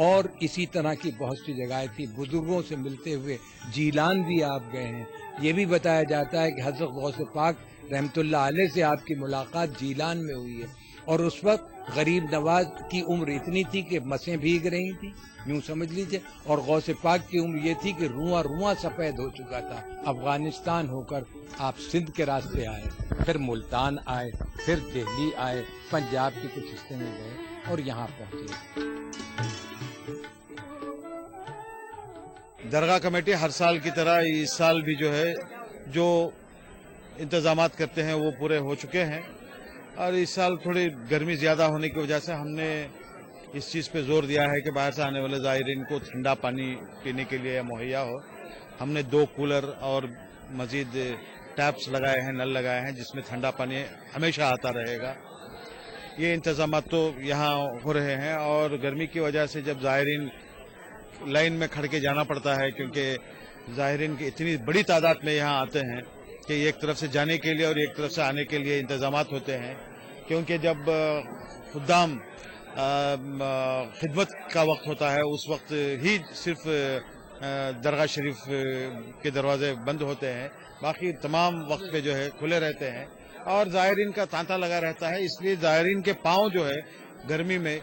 اور اسی طرح کی بہت سی جگہیں تھی. بزرگوں سے ملتے ہوئے جیلان بھی آپ گئے ہیں. یہ بھی بتایا جاتا ہے کہ حضرت غوث پاک رحمت اللہ علیہ سے آپ کی ملاقات جیلان میں ہوئی ہے، اور اس وقت غریب نواز کی عمر اتنی تھی کہ مسیں بھیگ رہی تھیں، یوں سمجھ لیجئے، اور غوث پاک کی عمر یہ تھی کہ رواں رواں سفید ہو چکا تھا. افغانستان ہو کر آپ سندھ کے راستے آئے، پھر ملتان آئے، پھر دہلی آئے، پنجاب کے کچھ حصے میں گئے اور یہاں پہنچے. درگاہ کمیٹی ہر سال کی طرح اس سال بھی جو ہے جو انتظامات کرتے ہیں وہ پورے ہو چکے ہیں، اور اس سال تھوڑی گرمی زیادہ ہونے کی وجہ سے ہم نے اس چیز پہ زور دیا ہے کہ باہر سے آنے والے زائرین کو ٹھنڈا پانی پینے کے لیے مہیا ہو. ہم نے 2 کولر اور مزید ٹیپس لگائے ہیں، نل لگائے ہیں، جس میں ٹھنڈا پانی ہمیشہ آتا رہے گا. یہ انتظامات تو یہاں ہو رہے ہیں، اور گرمی کی وجہ سے جب زائرین لائن میں کھڑ کے جانا پڑتا ہے، کیونکہ زائرین کی اتنی بڑی تعداد میں یہاں آتے ہیں کہ ایک طرف سے جانے کے لیے اور ایک طرف سے آنے کے لیے انتظامات ہوتے ہیں. کیونکہ جب خدام خدمت کا وقت ہوتا ہے اس وقت ہی صرف درگاہ شریف کے دروازے بند ہوتے ہیں، باقی تمام وقت پہ جو ہے کھلے رہتے ہیں، اور زائرین کا تانتا لگا رہتا ہے. اس لیے زائرین کے پاؤں جو ہے گرمی میں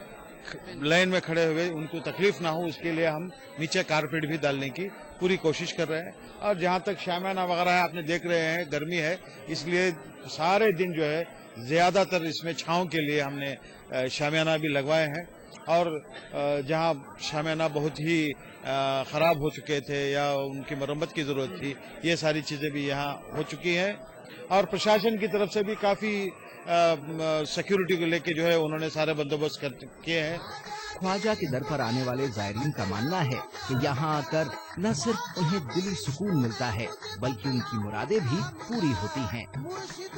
لائن میں کھڑے ہوئے ان کو تکلیف نہ ہو، اس کے لیے ہم نیچے کارپیٹ بھی ڈالنے کی پوری کوشش کر رہے ہیں. اور جہاں تک شامیانہ وغیرہ ہے، آپ نے دیکھ رہے ہیں گرمی ہے، اس لیے سارے دن جو ہے زیادہ تر اس میں چھاؤں کے لیے ہم نے شامیانہ بھی لگوائے ہیں. اور جہاں شامیانہ بہت ہی خراب ہو چکے تھے یا ان کی مرمت کی ضرورت تھی، یہ ساری چیزیں بھی یہاں ہو چکی ہیں. اور پرشاسن کی طرف سے بھی کافی سیکیورٹی کو لے کے جو ہے انہوں نے سارے بندوبست کیے ہیں. خواجہ کے در پر آنے والے زائرین کا ماننا ہے کہ یہاں آ کر نہ صرف انہیں دلی سکون ملتا ہے بلکہ ان کی مرادیں بھی پوری ہوتی ہیں.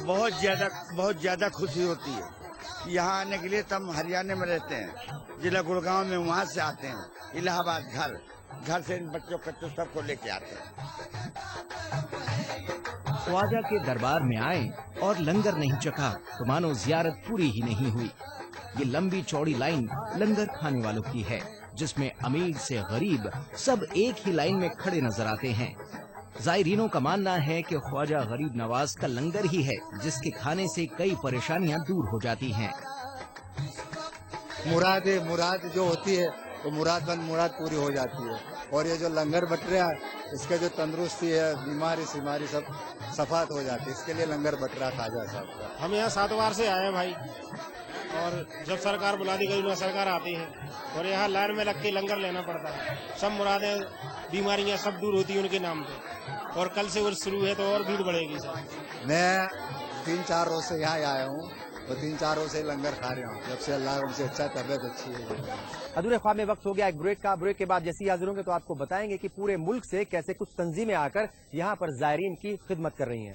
بہت زیادہ خوشی ہوتی ہے یہاں آنے کے لیے. ہم ہریانہ میں رہتے ہیں، ضلع گڑگاؤں میں، وہاں سے آتے ہیں الہ آباد، گھر سے ان بچوں سب کو لے کے آتے ہیں. خواجہ کے دربار میں آئیں اور لنگر نہیں چکھا تو مانو زیارت پوری ہی نہیں ہوئی. یہ لمبی چوڑی لائن لنگر کھانے والوں کی ہے، جس میں امیر سے غریب سب ایک ہی لائن میں کھڑے نظر آتے ہیں. زائرینوں کا ماننا ہے کہ خواجہ غریب نواز کا لنگر ہی ہے جس کے کھانے سے کئی پریشانیاں دور ہو جاتی ہیں. مراد جو ہوتی ہے تو مراد پوری ہو جاتی ہے. اور یہ جو لنگر بٹ رہا ہے اس کے جو تندرستی ہے، بیماری سب صفات ہو جاتی ہے. اس کے لیے لنگر بٹ رہا خواجہ صاحب کا. ہم یہاں 7 بار سے آئے ہیں بھائی، اور جب سرکار بلاتی گئی میں سرکار آتی ہے اور یہاں لائن میں لگ کے لنگر لینا پڑتا ہے. سب مرادیں بیماریاں سب دور ہوتی ہیں ان کے نام پہ، اور کل سے وہ شروع ہے تو اور بھیڑ بڑھے گی. سر میں 3-4 روز سے یہاں آیا ہوں تو 3-4 روز سے لنگر کھا رہا ہوں جب سے اللہ ان سے اچھا طبیعت اچھی ہے. ادھورے خواب میں وقت ہو گیا ایک بریک کا. بریک کے بعد جیسی حاضر ہوں گے تو آپ کو بتائیں گے کہ پورے ملک سے کیسے کچھ تنظیمیں آ کر یہاں پر زائرین کی خدمت کر رہی ہیں.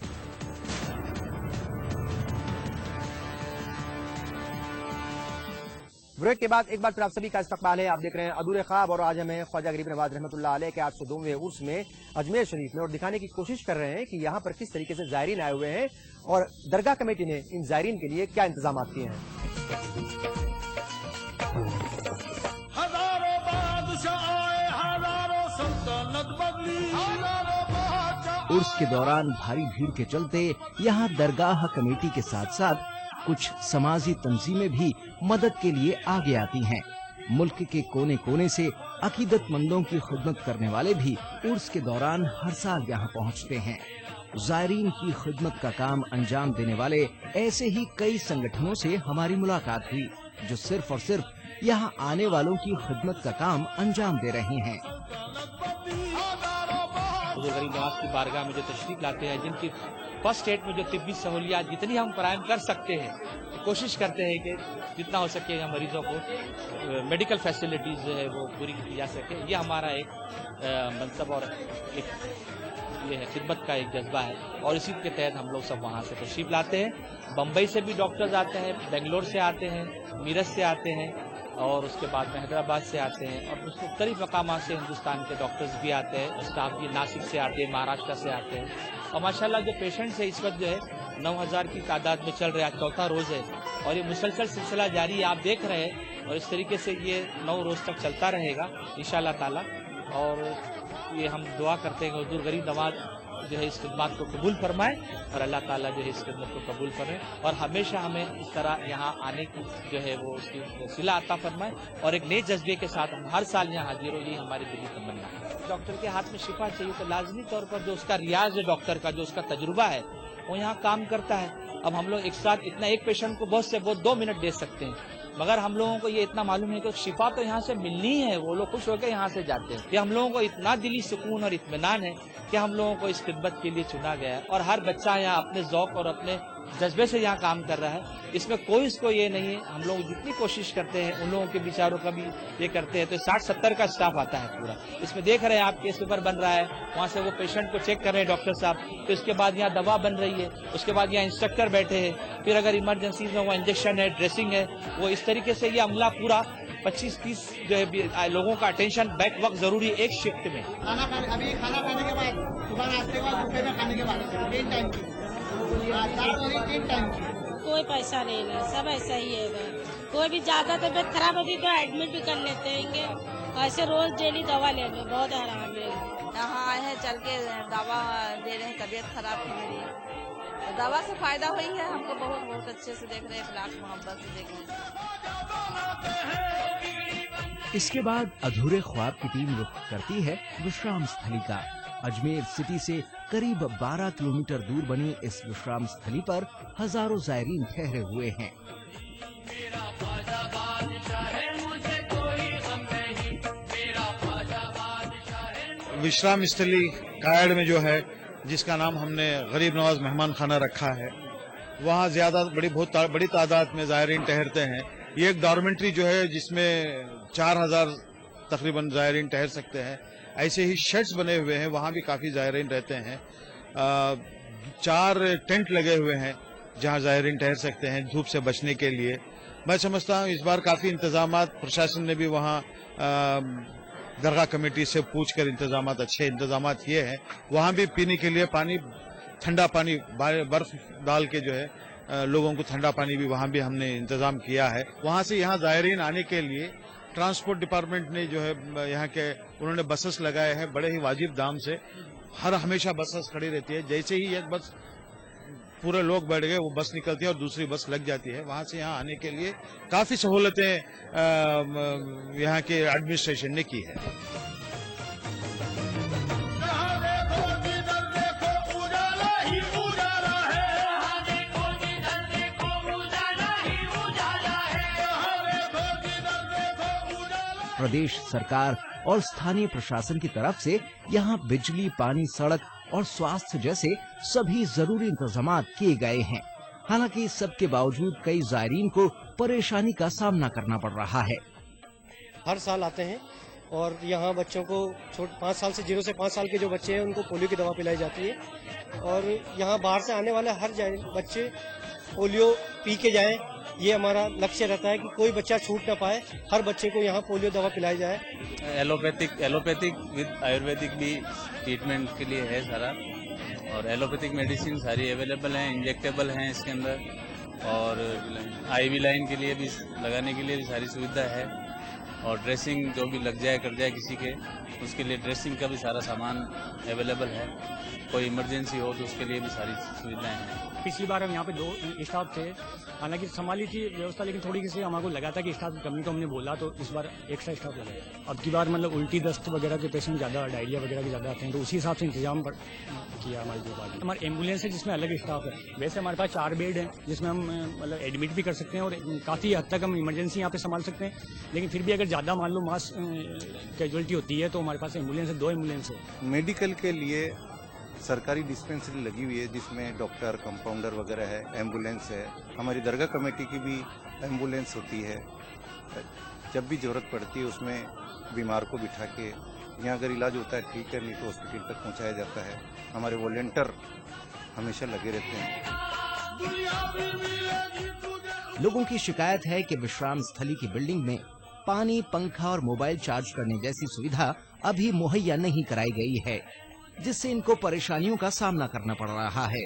بریک کے بعد ایک بار پھر آپ سبھی کا استقبال ہے. آپ دیکھ رہے ہیں ادھورے خواب، اور آج ہمیں خواجہ غریب نواز رحمۃ اللہ علیہ کے 802ویں عرس میں اجمیر شریف میں، اور دکھانے کی کوشش کر رہے ہیں کہ یہاں پر کس طریقے سے زائرین آئے ہوئے ہیں اور درگاہ کمیٹی نے ان زائرین کے لیے کیا انتظامات کیے ہیں. عرس کے دوران بھاری بھیڑ کے چلتے یہاں درگاہ کمیٹی کے ساتھ ساتھ کچھ سماجی تنظیمیں بھی مدد کے لیے آگے آتی ہیں. ملک کے کونے کونے سے عقیدت مندوں کی خدمت کرنے والے بھی عرس کے دوران ہر سال یہاں پہنچتے ہیں. زائرین کی خدمت کا کام انجام دینے والے ایسے ہی کئی سنگٹھنوں سے ہماری ملاقات ہوئی جو صرف اور صرف یہاں آنے والوں کی خدمت کا کام انجام دے رہے ہیں. حضور غریب نواز کی بارگاہ میں جو تشریف لاتے ہیں، جن کی فرسٹ ایڈ میں جو طبی سہولیات جتنی ہم فراہم کر سکتے ہیں، کوشش کرتے ہیں کہ جتنا ہو سکے ہم مریضوں کو میڈیکل فیسلٹیز جو ہے وہ پوری کی جا سکے. یہ ہمارا ایک منصب اور ایک یہ ہے خدمت کا ایک جذبہ ہے، اور اسی کے تحت ہم لوگ سب وہاں سے تشریف لاتے ہیں. بمبئی سے بھی ڈاکٹرز آتے ہیں، بنگلور سے آتے ہیں، میرٹھ سے آتے ہیں، اور اس کے بعد میں حیدرآباد سے آتے ہیں، اور مختلف مقامات سے ہندوستان کے ڈاکٹرز بھی آتے ہیں. اسٹاف بھی ناسک سے آتے ہیں، مہاراشٹر سے آتے ہیں. اور ماشاءاللہ جو پیشنٹس ہے اس وقت جو ہے 9000 کی تعداد میں چل رہا ہے، 4تھا روز ہے، اور یہ مسلسل سلسلہ جاری ہے. آپ دیکھ رہے ہیں اور اس طریقے سے یہ 9 روز تک چلتا رہے گا انشاءاللہ تعالی. اور یہ ہم دعا کرتے ہیں کہ حضور غریب نواز جو ہے اس خدمات کو قبول فرمائے اور اللہ تعالیٰ جو ہے اس خدمت کو قبول فرمائے اور ہمیشہ ہمیں اس طرح یہاں آنے کی جو ہے وہ اس کی صلہ عطا فرمائے اور ایک نئے جذبے کے ساتھ ہم ہر سال یہاں حاضر ہو. یہ ہماری دلی تمنا ہے. ڈاکٹر کے ہاتھ میں شفا چاہیے تو لازمی طور پر جو اس کا ریاض ہے ڈاکٹر کا, جو اس کا تجربہ ہے, وہ یہاں کام کرتا ہے. اب ہم لوگ ایک ساتھ ایک پیشنٹ کو بہت سے بہت 2 منٹ دے سکتے ہیں, مگر ہم لوگوں کو یہ اتنا معلوم ہے کہ شفا تو یہاں سے ملنی ہے. وہ لوگ خوش ہو کے یہاں سے جاتے ہیں. یہ ہم لوگوں کو اتنا دلی سکون اور اطمینان ہے کہ ہم لوگوں کو اس خدمت کے لیے چنا گیا ہے اور ہر بچہ یہاں اپنے ذوق اور اپنے جذبے سے یہاں کام کر رہا ہے. اس میں کوئی اس کو یہ نہیں ہے. ہم لوگ جتنی کوشش کرتے ہیں ان لوگوں کے بیچاروں کا بھی یہ کرتے ہیں. تو 60-70 کا اسٹاف آتا ہے پورا. اس میں دیکھ رہے ہیں آپ کیس پیپر بن رہا ہے, وہاں سے وہ پیشنٹ کو چیک کر رہے ہیں ڈاکٹر صاحب, پھر اس کے بعد یہاں دوا بن رہی ہے, اس کے بعد یہاں انسٹرکٹر بیٹھے ہیں, پھر اگر ایمرجنسی میں وہ انجیکشن ہے, ڈریسنگ ہے, وہ اس طریقے سے یہ عملہ پورا 25-30 جو ہے لوگوں کا اٹینشن بیک وقت ضروری ہے ایک شفٹ میں. ابھی کھانا کھانے کے بعد, صبح ناشتے کے بعد, دوپہر میں کھانے کے بعد 3 ٹائم کی 3 ٹائم کی. کوئی پیسہ نہیں نا, سب ایسا ہی ہے. کوئی بھی زیادہ طبیعت خراب ہوتی تو ایڈمٹ بھی کر لیتے ہیں. ایسے روز ڈیلی دوا لینے بہت آرام ہے. یہاں آئے ہیں چل کے دوا دے رہے ہیں, طبیعت خراب تھی میری, دوا سے فائدہ ہوئی ہے. ہم کو بہت اچھے سے دیکھ رہے ہیں, اخلاق محبت سے دیکھ رہے ہیں. اس کے بعد ادھورے خواب کی ٹیم رخ کرتی ہے وشرام استھلی کا. اجمیر سٹی سے قریب 12 کلومیٹر دور بنی اس وشرام استھلی پر ہزاروں زائرین ٹھہرے ہوئے ہیں. وشرام استھلی کاڑ میں جو ہے, جس کا نام ہم نے غریب نواز مہمان خانہ رکھا ہے, وہاں بہت بڑی تعداد میں زائرین ٹہرتے ہیں. یہ ایک ڈارمنٹری جو ہے جس میں 4000 تقریباً زائرین ٹہر سکتے ہیں. ایسے ہی شیڈز بنے ہوئے ہیں, وہاں بھی کافی زائرین رہتے ہیں. 4 ٹینٹ لگے ہوئے ہیں جہاں زائرین ٹہر سکتے ہیں دھوپ سے بچنے کے لیے. میں سمجھتا ہوں اس بار کافی انتظامات پرشاسن نے بھی وہاں درگاہ کمیٹی سے پوچھ کر اچھے انتظامات کیے ہیں. وہاں بھی پینے کے لیے پانی, ٹھنڈا پانی, برف ڈال کے جو ہے لوگوں کو ٹھنڈا پانی بھی وہاں بھی ہم نے انتظام کیا ہے. وہاں سے یہاں زائرین آنے کے لیے ٹرانسپورٹ ڈپارٹمنٹ نے جو ہے یہاں کے انہوں نے بسز لگائے ہیں بڑے ہی واجب دام سے. ہمیشہ بسز کھڑی رہتی ہے. جیسے ہی ایک بس پورے لوگ بیٹھ گئے وہ بس نکلتی ہے اور دوسری بس لگ جاتی ہے. وہاں سے یہاں آنے کے لیے کافی سہولتیں یہاں کے ایڈمنسٹریشن نے کی ہے. پردیش سرکار اور استھانی پرشاسن کی طرف سے یہاں بجلی, پانی, سڑک اور سواستھ جیسے سبھی ضروری انتظامات کیے گئے ہیں. حالانکہ اس سب کے باوجود کئی زائرین کو پریشانی کا سامنا کرنا پڑ رہا ہے. ہر سال آتے ہیں اور یہاں بچوں کو 5 سال سے 0 سے 5 سال کے جو بچے ہیں ان کو پولیو کی دوا پلائی جاتی ہے. اور یہاں باہر سے آنے والے ہر بچے پولیو پی کے جائیں, یہ ہمارا لکشیہ رہتا ہے کہ کوئی بچہ چھوٹ نہ پائے. ہر بچے کو یہاں پولیو دوا پلائی جائے. ایلوپیتھک ود آیورویدک بھی ٹریٹمنٹ کے لیے ہے سارا, اور ایلوپیتھک میڈیسن ساری اویلیبل ہیں, انجیکٹیبل ہیں اس کے اندر, اور آئی وی لائن کے لیے بھی لگانے کے لیے بھی ساری سویدھا ہے, اور ڈریسنگ جو بھی لگ جائے کر جائے کسی کے اس کے لیے ڈریسنگ کا بھی سارا سامان اویلیبل ہے. کوئی ایمرجنسی ہو تو اس کے لیے بھی ساری سویدھائیں ہیں. پچھلی بار ہم یہاں پہ 2 اسٹاف تھے, حالانکہ سنبھالی تھی ویوستھا, لیکن تھوڑی سی ہمارے کو لگا تھا کہ اسٹاف کی کمی, تو ہم نے بولا تو اس بار ایکسٹرا اسٹاف لگایا. اب کی بار مطلب الٹی دست وغیرہ کے پیشنٹ زیادہ, ڈائریا وغیرہ کے زیادہ آتے ہیں, تو اسی حساب سے انتظام کیا ہماری جو بات. ہمارے ایمبولینس ہے جس میں الگ اسٹاف ہے. ویسے ہمارے پاس 4 بیڈ ہیں جس میں ہم مطلب ایڈمٹ بھی کر سکتے ہیں اور کافی حد تک ہم ایمرجنسی یہاں پہ سنبھال سکتے ہیں. لیکن پھر بھی اگر زیادہ مان لو ماس کیجولٹی ہوتی ہے تو ہمارے پاس ایمبولینس ہے, 2 ایمبولینس ہے. میڈیکل کے لیے سرکاری ڈسپینسری لگی ہوئی ہے جس میں ڈاکٹر, کمپاؤنڈر وغیرہ ہے, ایمبولینس ہے. ہماری درگاہ کمیٹی کی بھی ایمبولینس ہوتی ہے. جب بھی ضرورت پڑتی ہے اس میں بیمار کو بٹھا کے یہاں اگر علاج ہوتا ہے ٹھیک ہے, نہیں تو ہاسپٹل تک پہنچایا جاتا ہے. ہمارے والنٹر ہمیشہ لگے رہتے ہیں. لوگوں کی شکایت ہے کہ وشرام استھلی کی بلڈنگ میں پانی, پنکھا اور موبائل چارج کرنے جیسی سویدھا ابھی مہیا نہیں کرائی گئی ہے, جس سے ان کو پریشانیوں کا سامنا کرنا پڑ رہا ہے.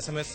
SMS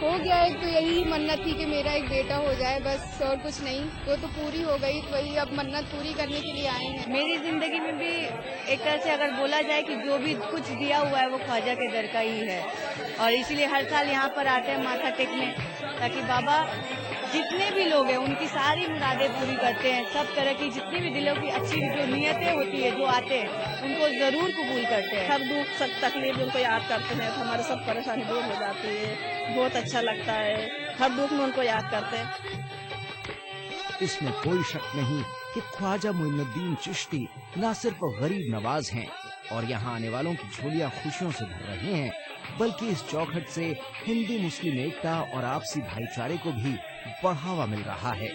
ہو گیا ایک تو یہی منت تھی کہ میرا ایک بیٹا ہو جائے بس اور کچھ نہیں. وہ تو پوری ہو گئی تو وہی اب منت پوری کرنے کے لیے آئے ہیں. میری زندگی میں بھی ایک طرح سے اگر بولا جائے کہ جو بھی کچھ دیا ہوا ہے وہ خواجہ کے در کا ہی ہے اور اسی لیے ہر سال یہاں پر آتے ہیں ماتھا ٹیکنے تاکہ بابا جتنے بھی لوگ ہیں ان کی ساری مرادیں پوری کرتے ہیں. سب طرح کی جتنی بھی دلوں کی اچھی جو نیتیں ہوتی ہے جو آتے ہیں ان کو ضرور قبول کرتے ہیں. ہر دکھ سب تکلیف ان کو یاد کرتے ہیں تو ہمارے سب پریشانی دور ہو جاتی ہے. بہت اچھا لگتا ہے ہر دکھ میں ان کو یاد کرتے ہیں. اس میں کوئی شک نہیں کہ خواجہ معین الدین چشتی نہ صرف غریب نواز ہیں اور یہاں آنے والوں کی جھولیاں خوشیوں سے بھر رہے ہیں بلکہ اس چوکھٹ سے ہندو مسلم ایکتا اور آپسی بھائی چارے کو بھی بڑھاوا مل رہا ہے.